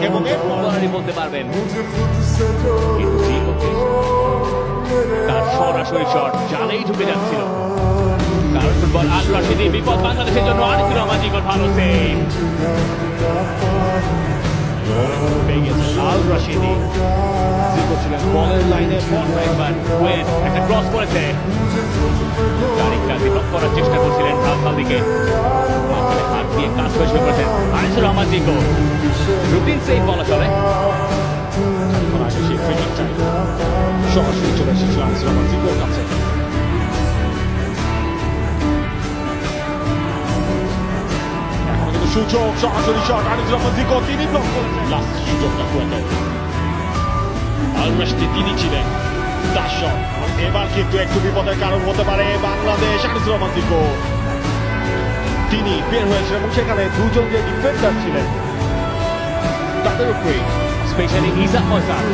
এবং বলারই বলতে পারবেন, কিন্তু জিকোকে তার সরাসরি শট জালেই ঢুকে যাচ্ছিল। কারণ ফুটবল আল রাশিদি বিপদ বাংলাদেশের জন্য। আনিসুর রহমান জিকোর ভালো সেভ পেয়ে গেছেন আল রাশিদি। জিকো ছিলেন বলের লাইনে, বলটা একবার ওয়েট একটা ক্রস করেছে। তারিক কাজী ব্লক করার চেষ্টা করছিলেন দিকে, হাত দিয়ে কাজ শুরু করেছেন আনিসুর রহমান জিকো। রুটিন সেভ বলা চলে। সেই ফ্রি কিকটা সরাসরি চলে এসেছিল আনিসুর রহমান জিকোর কাছে। এখন কিন্তু সুযোগ, সরাসরি শট আনিসুর রহমান জিকো, তিনি ব্লক করেছেন। লাস্ট সুযোগটা কুয়াতে আল রাশিদি তিনি ছিলেন, তার শট এবার কিন্তু একটু বিপদের কারণ হতে পারে বাংলাদেশ। আনিসুর রহমান জিকো তিনি বের হয়েছেন এবং সেখানে দুজন যে ডিফেন্ডার ছিলেন তাদের উপরে স্পেশালি ইসাক মোসাদ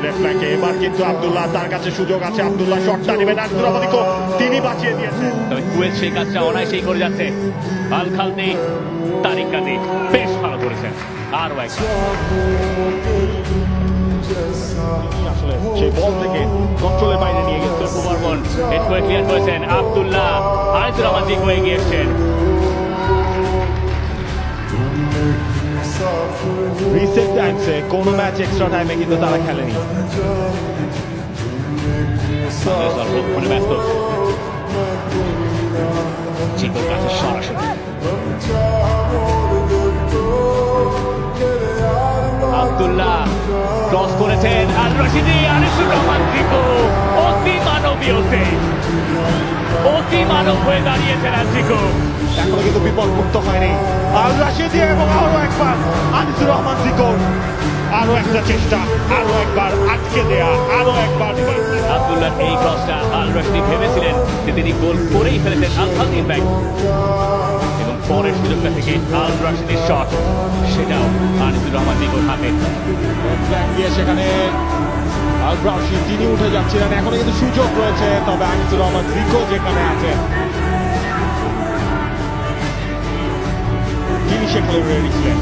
লেফট ফ্ল্যাঙ্কে। এবার কিন্তু আব্দুল্লাহ, তার কাছে সুযোগ আছে, আব্দুল্লাহ শটটা নেবেন, আনিসুর রহমান জিকো তিনি বাঁচিয়ে দিয়েছেন। তবে কুয়েত সেই কাজটা অনায়াসেই করে যাচ্ছে। আল খালদি, তারিক কাজী বেশ ভালো করেছেন। আরও এক আসলে সেই বল থেকে কন্ট্রোলের বাইরে নিয়ে গেছে। ওভারবল হেড করে ক্লিয়ার করেছেন আব্দুল্লাহ। আনিসুর রহমান জিকো এগিয়ে এসছেন। রিসেন্ট টাইমসে কোনো ম্যাচ এক্সট্রা টাইমে কিন্তু তারা খেলেনি। ব্যস্ত জিকোর কাছে সরাসরি আব্দুল্লাহ ক্রস করেছেন আল রাশিদি। আনিসুর রহমান জিকো অতি মানবীয় সেভ, অতি মানব হয়ে দাঁড়িয়েছেন আর জিকো। এখনো কিন্তু বিপদ মুক্ত হয়নি আল রাশিদি এবং আরো একবার আনিসুর রহমান জিকো। আরো একটা চেষ্টা, আরো একবার আটকে দেয়া, আরো একবার আব্দুল্লাহ এই ক্রসটা আল রাশিদি ভেবেছিলেন যে তিনি গোল করেই ফেলেছেন আল খালদির ব্যাগ, এবং পরের সুযোগটা থেকে আল রাশিদির শট, সেটাও আনিসুর রহমান জিকোর হাতে। ব্যাক দিয়ে সেখানে আল রাশিদ তিনি উঠে যাচ্ছিলেন। এখনো কিন্তু সুযোগ রয়েছে, তবে আনিসুর রহমান জিকো যেখানে আছেন তিনি সেখানে রেডি ছিলেন।